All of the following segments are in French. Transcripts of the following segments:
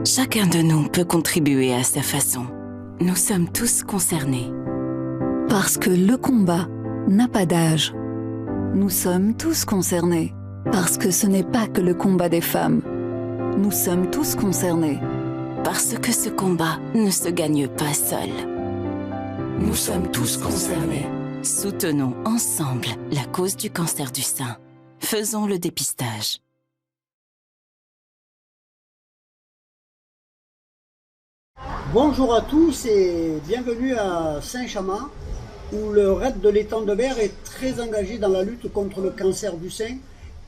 Chacun de nous peut contribuer à sa façon. Nous sommes tous concernés. Parce que le combat n'a pas d'âge. Nous sommes tous concernés. Parce que ce n'est pas que le combat des femmes. Nous sommes tous concernés. Parce que ce combat ne se gagne pas seul. Nous sommes tous concernés. Soutenons ensemble la cause du cancer du sein. Faisons le dépistage. Bonjour à tous et bienvenue à Saint-Chamond où le Raid de l'étang de Berre est très engagé dans la lutte contre le cancer du sein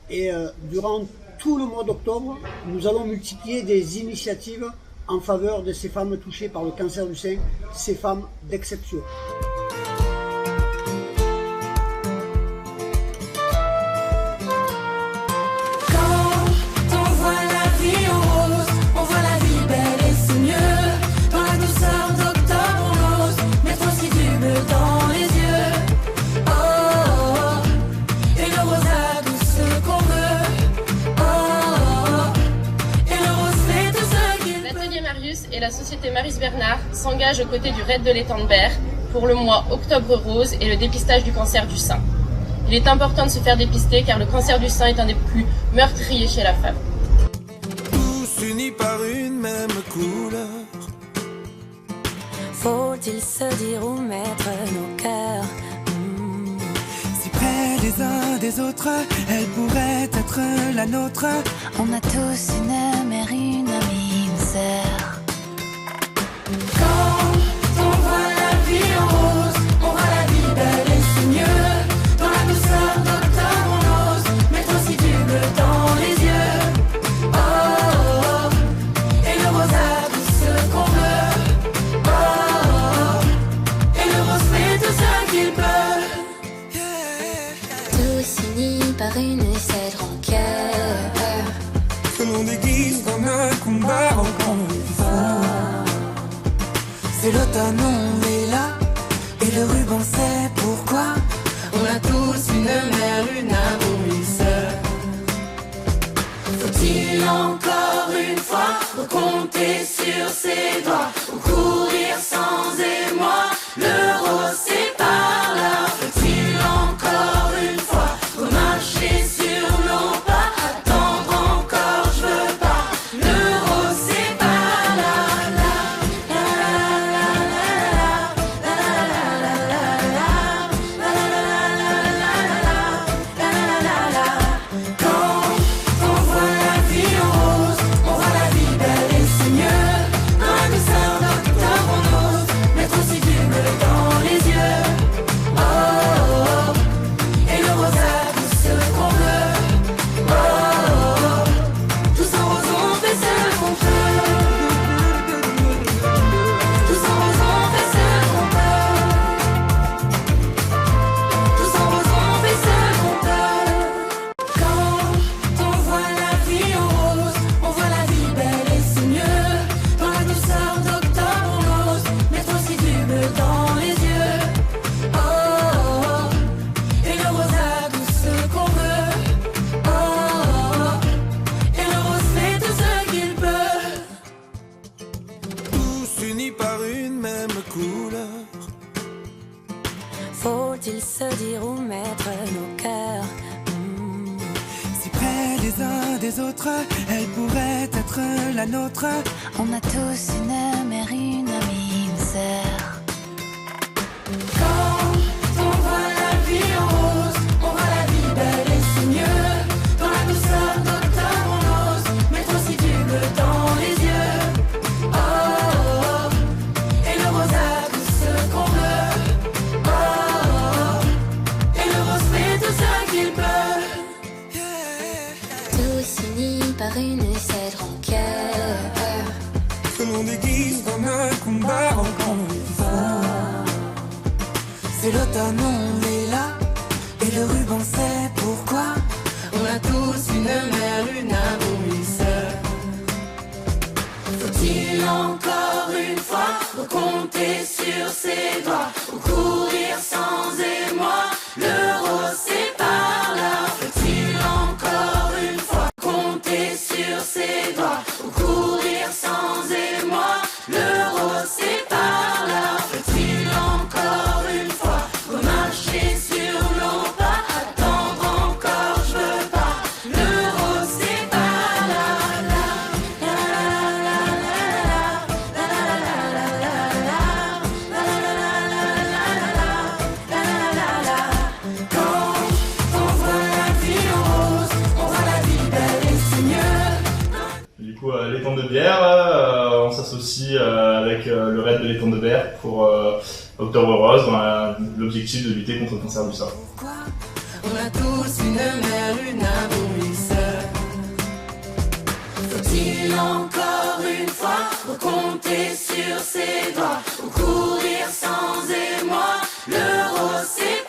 et durant tout le mois d'octobre, nous allons multiplier des initiatives en faveur de ces femmes touchées par le cancer du sein, ces femmes d'exception. Et la société Maryse Bernard s'engage aux côtés du Raid de l'étang de Berre pour le mois Octobre Rose et le dépistage du cancer du sein. Il est important de se faire dépister car le cancer du sein est un des plus meurtriers chez la femme. Tous unis par une même couleur. Faut-il se dire où mettre nos cœurs? Si près les uns des autres, elle pourrait être la nôtre. On a tous une mère, une amie, une sœur. Par une seule rancœur Que l'on déguise comme un combat en confusion. C'est l'automne, on est là, et le ruban sait pourquoi. On a tous une mère, une amour, une sœur. Faut-il encore une fois recompter sur ses doigts ou courir sans émoi? Le rose c'est par là. Faut-il encore une fois remarcher sur nos pas? Attendre encore, je veux pas. Le rose c'est par là. Quand on voit la vie en rose, on voit la vie belle et c'est mieux. Dans la douceur d'octobre on ose mettre aussi du bleu dans les yeux. Oh, oh, oh. Et le rosa tout ce qu'on veut. Oh, oh, oh. Tous en rose on fait ce qu'on peut. Tous en rose on fait ce qu'on peut. Tous en rose on fait ce qu'on peut. Quand on voit la vie en rose, on voit la vie belle et c'est mieux. Dans la douceur d'octobre on ose mettre aussi du bleu dans les yeux. Oh, oh, oh. Et le rosa tout ce qu'on veut. Oh, oh, oh. Et le rose fait tout ce qu'il peut. Tous unis par une même couleur. Faut-il se dire où mettre nos cœurs? Si près les uns des autres, elle pourrait être la nôtre. On a tous une mère, une amie, une sœur. Quand on voit la vie en rose, on voit la vie belle et c'est mieux. Dans la douceur d'octobre on ose mettre aussi du bleu dans les yeux. Oh, oh, oh. Et le rosa tout ce qu'on veut. Oh, oh, oh. Et le rose fait tout ce qu'il peut. Tous unis par une seule rancœur. Que l'on déguise comme un combat en confusion. C'est l'automne, on est là, et le ruban sait pourquoi. On a tous une mère, une amour, une sœur. Faut-il encore une fois recompter sur ses doigts ou courir sans émoi? Le rose c'est par là. Faut-il encore une fois compter sur ses doigts ou courir sans coup, l'étang de Bière, on s'associe avec le RAID de l'étang de Bière pour Octobre Rose, dans l'objectif de lutter contre le cancer du sein. On a tous une mère, une nourrisseur. Faut-il encore une fois recompter sur ses doigts ou courir sans émoi? Le rose, c'est